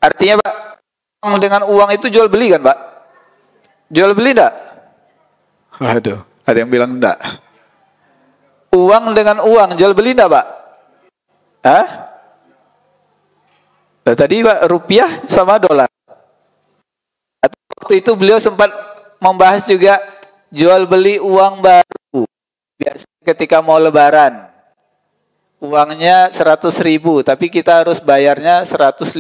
artinya Pak, dengan uang itu jual beli kan, Pak? Jual beli enggak? Aduh, ada yang bilang enggak. Uang dengan uang jual beli enggak, Pak? Hah? Nah, tadi Pak, rupiah sama dolar. Atau waktu itu beliau sempat membahas juga jual beli uang baru. Biasanya ketika mau lebaran, uangnya 100.000, tapi kita harus bayarnya 105.000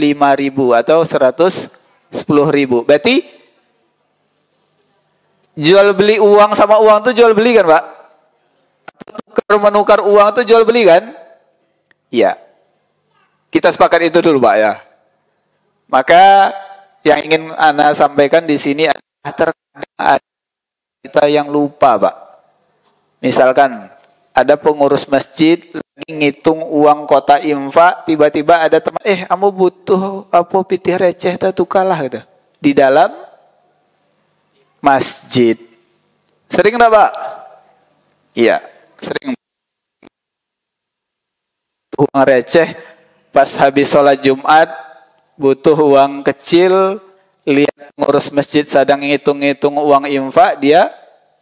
atau 110.000. Berarti jual beli uang sama uang itu jual beli kan Pak? Tukar menukar uang itu jual beli kan? Iya. Kita sepakat itu dulu Pak ya. Maka yang ingin Ana sampaikan di sini adalah terkadang kita yang lupa Pak. Misalkan ada pengurus masjid lagi ngitung uang kota infak, tiba-tiba ada teman, kamu butuh apa pitih receh tak tukarlah gitu. Di dalam masjid. Sering enggak Pak? Iya, sering. Uang receh pas habis sholat Jumat, butuh uang kecil, lihat ngurus masjid sedang ngitung-ngitung uang infak, dia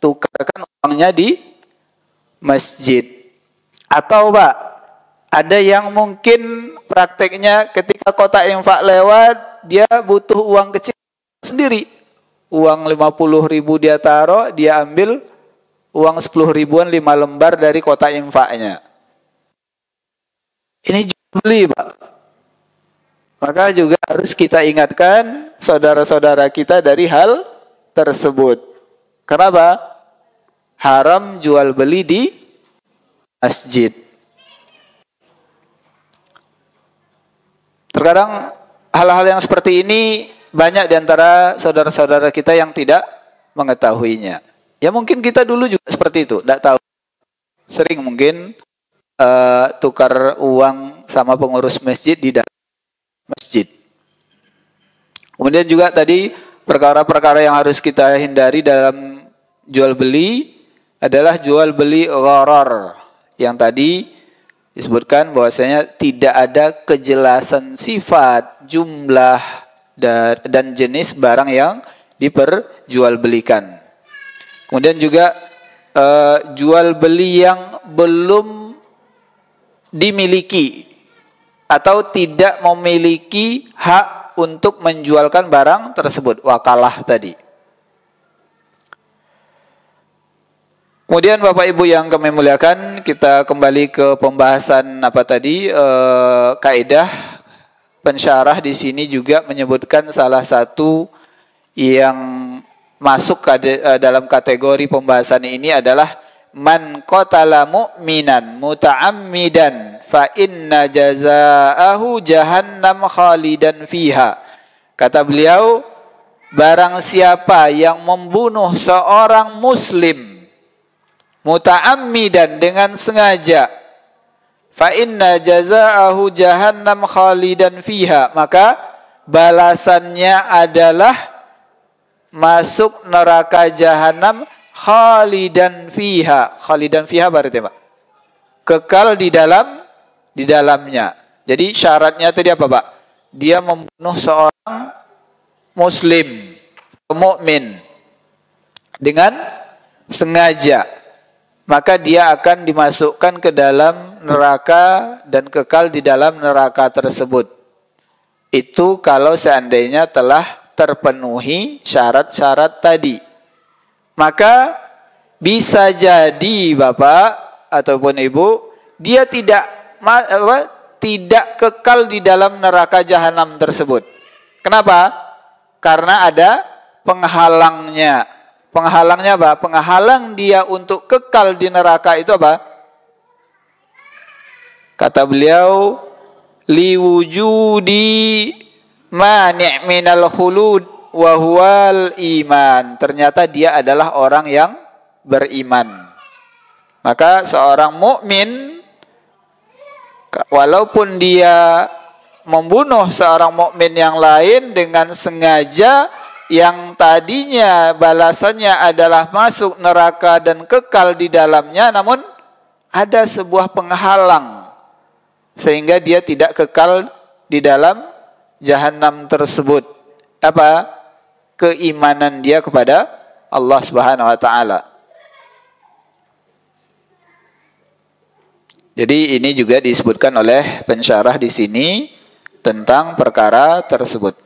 tukarkan uangnya di masjid. Atau Pak, ada yang mungkin prakteknya ketika kota infak lewat, dia butuh uang kecil sendiri. uang 50.000 dia taruh, dia ambil uang 10 ribuan 5 lembar dari kotak infaknya. Ini jual beli, Pak. Maka juga harus kita ingatkan saudara-saudara kita dari hal tersebut. Kenapa? Haram jual beli di masjid. Terkadang hal-hal yang seperti ini banyak di antara saudara-saudara kita yang tidak mengetahuinya. Ya mungkin kita dulu juga seperti itu, tidak tahu. Sering mungkin tukar uang sama pengurus masjid di dalam masjid. Kemudian juga tadi perkara-perkara yang harus kita hindari dalam jual beli adalah jual beli gharar. Yang tadi disebutkan bahwasanya tidak ada kejelasan sifat, jumlah, dan jenis barang yang diperjualbelikan. Kemudian juga jual beli yang belum dimiliki atau tidak memiliki hak untuk menjualkan barang tersebut, wakalah tadi. Kemudian Bapak Ibu yang kami muliakan, kita kembali ke pembahasan apa tadi, kaidah pensyarah di sini juga menyebutkan salah satu yang masuk dalam kategori pembahasan ini adalah man qatala mu'minan muta'ammidan fa inna jazaahu jahannam khalidan fiha. Kata beliau, barang siapa yang membunuh seorang muslim muta'ammidan dengan sengaja, fa inna jazaahu jahannam khalidan fiha, maka balasannya adalah masuk neraka jahanam khalidan fiha. Khalidan fiha berarti Pak, kekal di dalamnya. Jadi syaratnya tadi apa Pak? Dia membunuh seorang muslim, mukmin dengan sengaja, maka dia akan dimasukkan ke dalam neraka dan kekal di dalam neraka tersebut. Itu kalau seandainya telah terpenuhi syarat-syarat tadi. Maka bisa jadi Bapak ataupun Ibu, dia tidak kekal di dalam neraka jahanam tersebut. Kenapa? Karena ada penghalangnya. Penghalangnya apa? Penghalang dia untuk kekal di neraka itu apa? Kata beliau, liwujudi mani' minal khulud wa huwal iman. Ternyata dia adalah orang yang beriman. Maka seorang mukmin, walaupun dia membunuh seorang mukmin yang lain dengan sengaja, yang tadinya balasannya adalah masuk neraka dan kekal di dalamnya, namun ada sebuah penghalang sehingga dia tidak kekal di dalam jahanam tersebut. Apa? Keimanan dia kepada Allah Subhanahu wa taala. Jadi ini juga disebutkan oleh pensyarah di sini tentang perkara tersebut.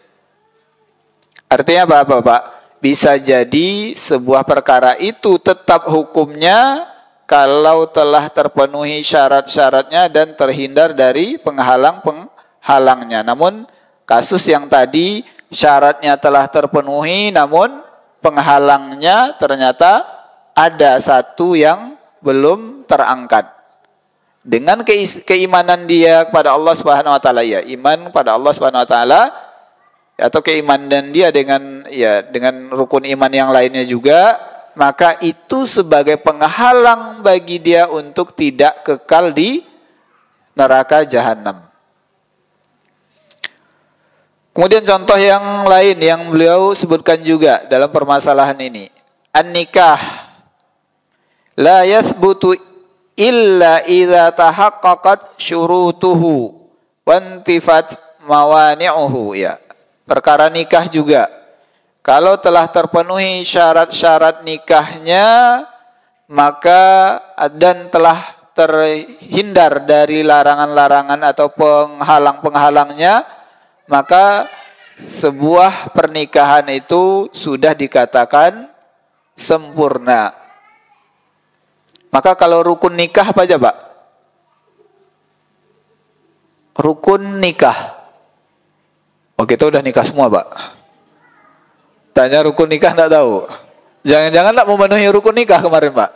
Artinya apa Bapak? Bisa jadi sebuah perkara itu tetap hukumnya kalau telah terpenuhi syarat-syaratnya dan terhindar dari penghalangnya. Namun kasus yang tadi syaratnya telah terpenuhi namun penghalangnya ternyata ada satu yang belum terangkat. Dengan keimanan dia kepada Allah Subhanahu wa taala, ya, iman pada Allah Subhanahu wa taala, atau keimanan dia dengan rukun iman yang lainnya juga, maka itu sebagai penghalang bagi dia untuk tidak kekal di neraka jahanam. Kemudian contoh yang lain yang beliau sebutkan juga dalam permasalahan ini, an-nikah la yathbutu illa idza tahaqqaqat syurutuhu wa intifat mawani'uhu, ya. Perkara nikah juga, kalau telah terpenuhi syarat-syarat nikahnya, maka dan telah terhindar dari larangan-larangan atau penghalang-penghalangnya, maka sebuah pernikahan itu sudah dikatakan sempurna. Maka kalau rukun nikah apa aja, Pak? Rukun nikah. Oh, kita udah nikah semua, Pak. Tanya rukun nikah enggak tahu. Jangan-jangan enggak memenuhi rukun nikah kemarin, Pak.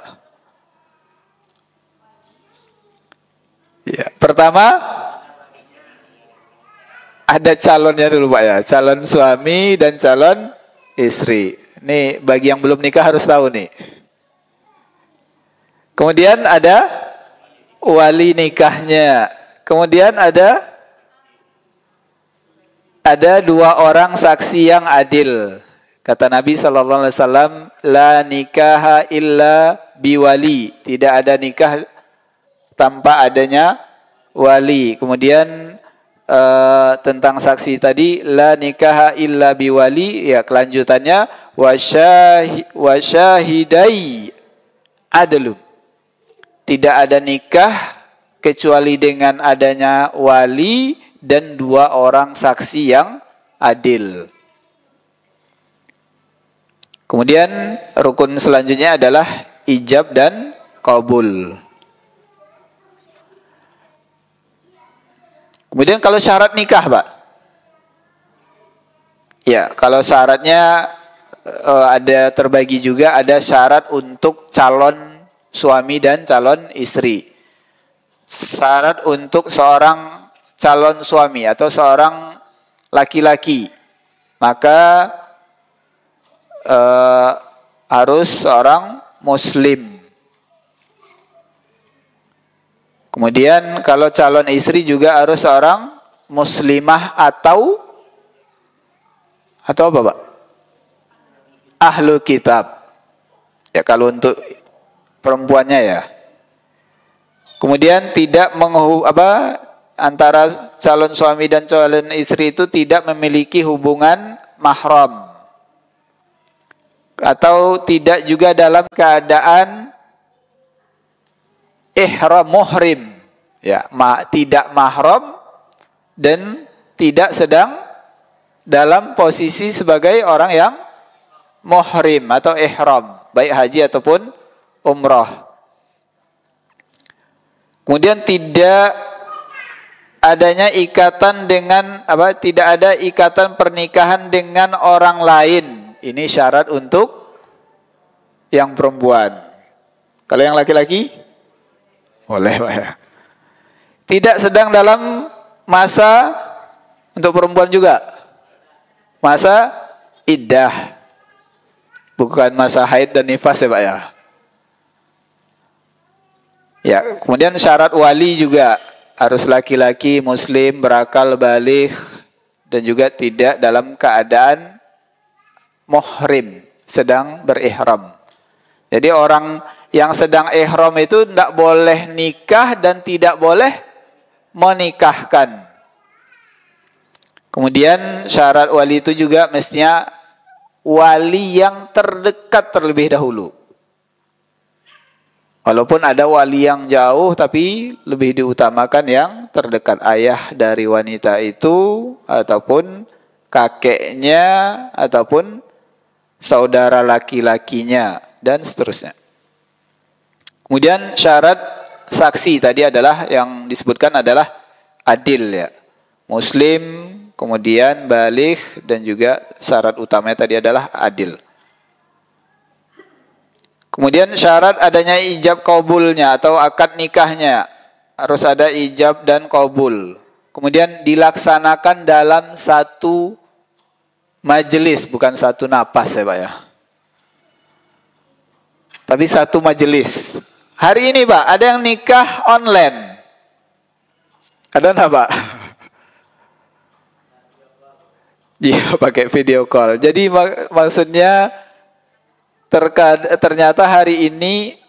Ya, pertama ada calonnya dulu, Pak ya. Calon suami dan calon istri. Nih bagi yang belum nikah harus tahu nih. Kemudian ada wali nikahnya. Kemudian ada dua orang saksi yang adil. Kata Nabi SAW, la nikaha illa biwali. Tidak ada nikah tanpa adanya wali. Kemudian tentang saksi tadi, la nikaha illa biwali. Ya, kelanjutannya wasyahidai adlum. Tidak ada nikah kecuali dengan adanya wali dan dua orang saksi yang adil. Kemudian rukun selanjutnya adalah ijab dan qabul. Kemudian kalau syarat nikah, Pak. Ya, kalau syaratnya ada terbagi juga, ada syarat untuk calon suami dan calon istri. Syarat untuk seorang calon suami atau seorang laki-laki, maka harus seorang muslim. Kemudian kalau calon istri juga harus seorang muslimah atau apa, Pak? Ahlu kitab. Ya, kalau untuk perempuannya ya. Kemudian tidak antara calon suami dan calon istri itu tidak memiliki hubungan mahram. Atau tidak juga dalam keadaan ihram muhrim. Ya, tidak mahram dan tidak sedang dalam posisi sebagai orang yang muhrim atau ihram, baik haji ataupun umrah. Kemudian tidak adanya ikatan dengan tidak ada ikatan pernikahan dengan orang lain. Ini syarat untuk yang perempuan. Kalau yang laki-laki boleh, Pak ya. Tidak sedang dalam masa untuk perempuan juga. Masa iddah. Bukan masa haid dan nifas ya, Pak ya. Ya, kemudian syarat wali juga harus laki-laki muslim berakal baligh dan juga tidak dalam keadaan muhrim, sedang berihram. Jadi orang yang sedang ihram itu tidak boleh nikah dan tidak boleh menikahkan. Kemudian syarat wali itu juga mestinya wali yang terdekat terlebih dahulu. Walaupun ada wali yang jauh, tapi lebih diutamakan yang terdekat, ayah dari wanita itu ataupun kakeknya ataupun saudara laki-lakinya dan seterusnya. Kemudian syarat saksi tadi adalah yang disebutkan adalah adil ya. Muslim, kemudian baligh dan juga syarat utamanya tadi adalah adil. Kemudian syarat adanya ijab qabulnya atau akad nikahnya. Harus ada ijab dan qabul. Kemudian dilaksanakan dalam satu majelis, bukan satu napas ya Pak ya. Tapi satu majelis. Hari ini Pak, ada yang nikah online. Ada enggak Pak? Iya, pakai video call. Jadi maksudnya ternyata hari ini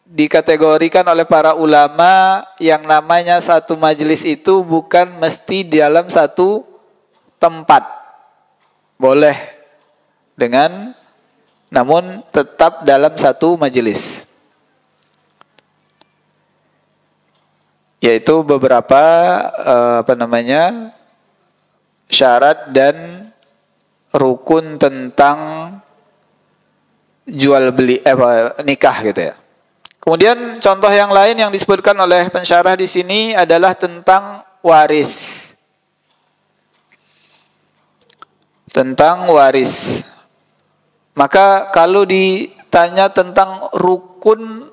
dikategorikan oleh para ulama yang namanya satu majelis itu bukan mesti di dalam satu tempat. Boleh namun tetap dalam satu majelis. Yaitu beberapa syarat dan rukun tentang jual beli nikah gitu ya. Kemudian contoh yang lain yang disebutkan oleh pensyarah di sini adalah tentang waris. Tentang waris. Maka kalau ditanya tentang rukun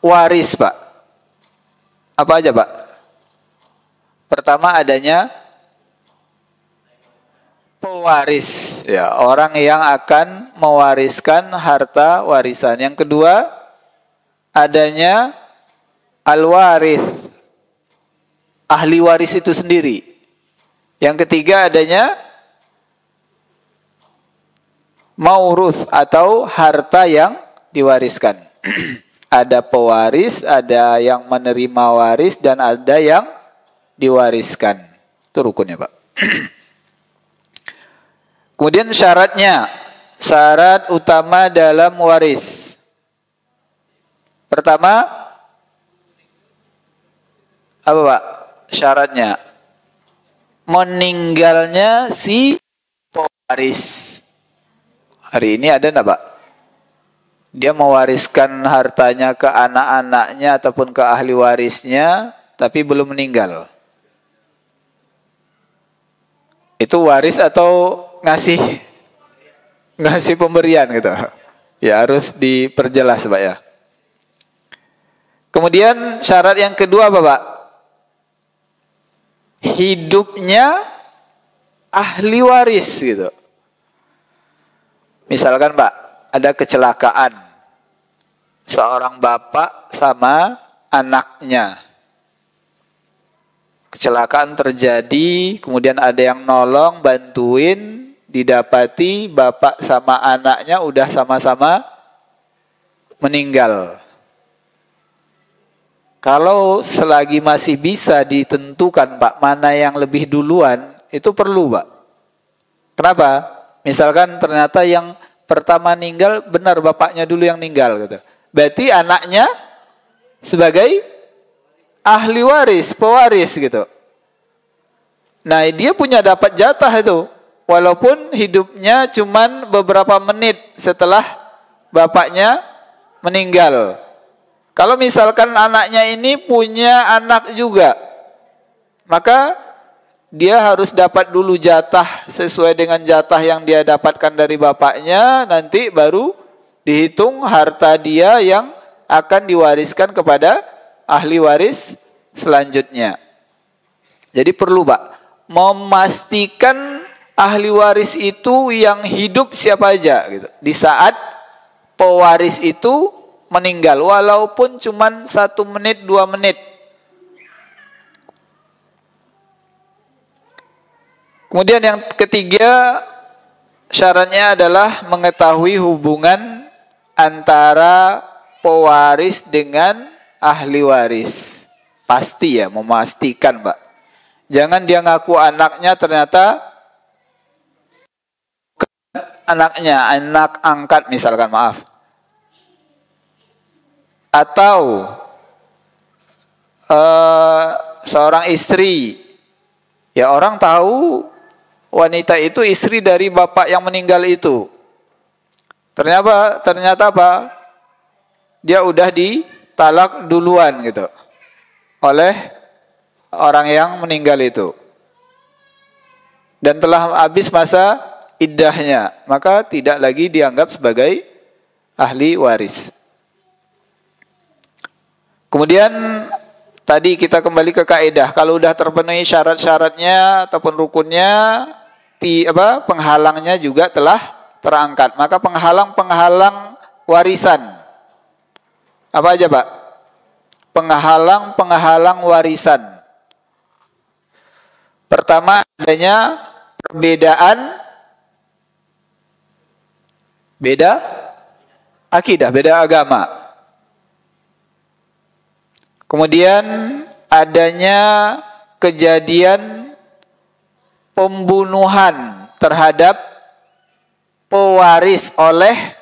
waris, Pak, apa aja, Pak? Pertama adanya pewaris, ya, orang yang akan mewariskan harta warisan. Yang kedua adanya al-waris, ahli waris itu sendiri. Yang ketiga adanya maurus atau harta yang diwariskan. Ada pewaris, ada yang menerima waris, dan ada yang diwariskan. Itu rukunnya, Pak. Kemudian syaratnya, syarat utama dalam waris. Pertama, apa, Pak? Syaratnya meninggalnya si pewaris. Hari ini ada enggak, Pak? Dia mewariskan hartanya ke anak-anaknya ataupun ke ahli warisnya, tapi belum meninggal. Itu waris atau ngasih pemberian gitu? Ya harus diperjelas, Pak ya. Kemudian syarat yang kedua apa, Pak? Hidupnya ahli waris gitu. Misalkan, Pak, ada kecelakaan seorang bapak sama anaknya. Kecelakaan terjadi, kemudian ada yang nolong, bantuin, didapati bapak sama anaknya udah sama-sama meninggal. Kalau selagi masih bisa ditentukan, Pak, mana yang lebih duluan, itu perlu, Pak. Kenapa? Misalkan ternyata yang pertama meninggal, benar bapaknya dulu yang meninggal gitu. Berarti anaknya sebagai ahli waris, pewaris gitu. Nah, dia punya dapat jatah itu. Walaupun hidupnya cuman beberapa menit setelah bapaknya meninggal. Kalau misalkan anaknya ini punya anak juga, maka dia harus dapat dulu jatah sesuai dengan jatah yang dia dapatkan dari bapaknya, nanti baru dihitung harta dia yang akan diwariskan kepada ahli waris selanjutnya. Jadi perlu, Pak, memastikan ahli waris itu yang hidup siapa aja gitu. Di saat pewaris itu meninggal, walaupun cuma 1 menit 2 menit. Kemudian yang ketiga, syaratnya adalah mengetahui hubungan antara pewaris dengan ahli waris. Pasti ya, memastikan, Pak. Jangan dia ngaku anaknya, ternyata anaknya, anak angkat misalkan, maaf. Atau seorang istri, ya orang tahu wanita itu istri dari bapak yang meninggal itu. Ternyata apa? Dia udah ditalak duluan gitu oleh orang yang meninggal itu. Dan telah habis masa iddahnya, maka tidak lagi dianggap sebagai ahli waris. Kemudian tadi kita kembali ke kaidah, kalau udah terpenuhi syarat-syaratnya ataupun rukunnya, penghalangnya juga telah terangkat. Maka penghalang warisan. Apa aja, Pak? Penghalang warisan. Pertama adanya perbedaan akidah, beda agama. Kemudian adanya kejadian pembunuhan terhadap pewaris oleh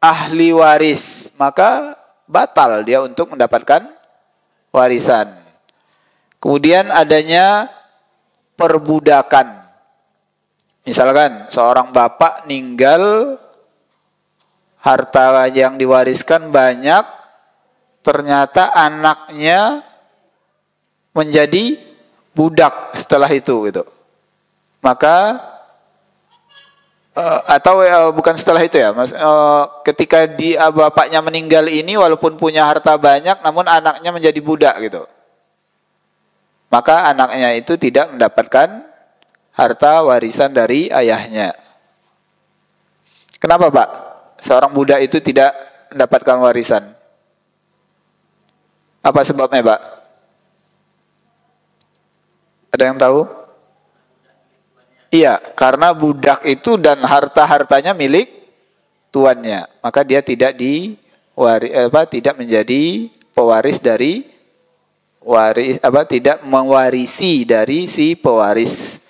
ahli waris, maka batal dia untuk mendapatkan warisan. Kemudian adanya perbudakan. Misalkan seorang bapak meninggal, harta yang diwariskan banyak, ternyata anaknya menjadi budak setelah itu gitu. Maka bukan setelah itu ya, ketika bapaknya meninggal ini walaupun punya harta banyak namun anaknya menjadi budak gitu. Maka anaknya itu tidak mendapatkan harta warisan dari ayahnya. Kenapa, Pak? Seorang budak itu tidak mendapatkan warisan. Apa sebabnya, Pak? Ada yang tahu? Iya, karena budak itu dan harta-hartanya milik tuannya. Maka dia tidak tidak menjadi pewaris dari tidak mewarisi dari si pewaris.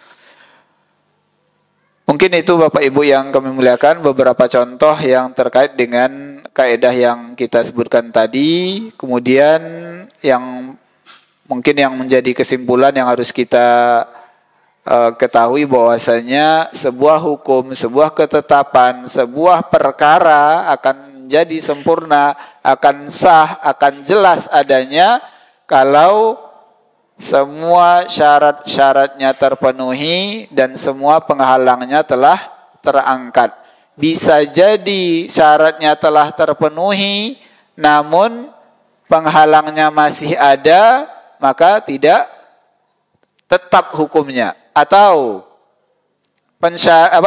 Mungkin itu Bapak Ibu yang kami muliakan beberapa contoh yang terkait dengan kaidah yang kita sebutkan tadi. Kemudian yang mungkin yang menjadi kesimpulan yang harus kita ketahui bahwasanya sebuah hukum, sebuah ketetapan, sebuah perkara akan menjadi sempurna, akan sah, akan jelas adanya kalau semua syarat-syaratnya terpenuhi dan semua penghalangnya telah terangkat. Bisa jadi syaratnya telah terpenuhi namun penghalangnya masih ada, maka tidak tetap hukumnya. Atau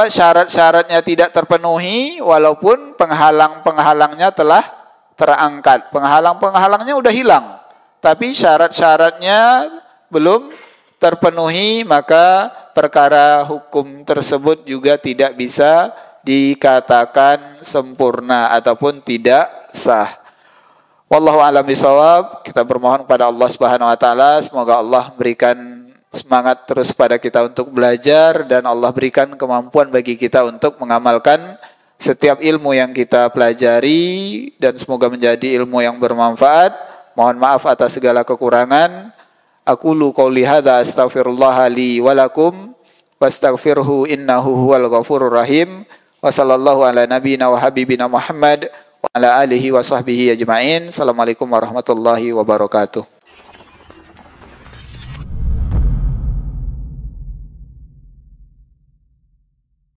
syarat-syaratnya tidak terpenuhi walaupun penghalang-penghalangnya telah terangkat. Penghalang-penghalangnya udah hilang, tapi syarat-syaratnya belum terpenuhi, maka perkara hukum tersebut juga tidak bisa dikatakan sempurna ataupun tidak sah. Wallahu a'lam bishawab. Kita bermohon kepada Allah Subhanahu wa taala semoga Allah berikan semangat terus pada kita untuk belajar dan Allah berikan kemampuan bagi kita untuk mengamalkan setiap ilmu yang kita pelajari dan semoga menjadi ilmu yang bermanfaat. Mohon maaf atas segala kekurangan. Aqulu qouli hadza astaghfirullah li wa lakum wastaghfirhu innahu huwal ghafurur rahim. Wa sallallahu ala nabiyyina wa habibina Muhammad wa ala alihi wa sahbihi ajma'in. Assalamualaikum warahmatullahi wabarakatuh.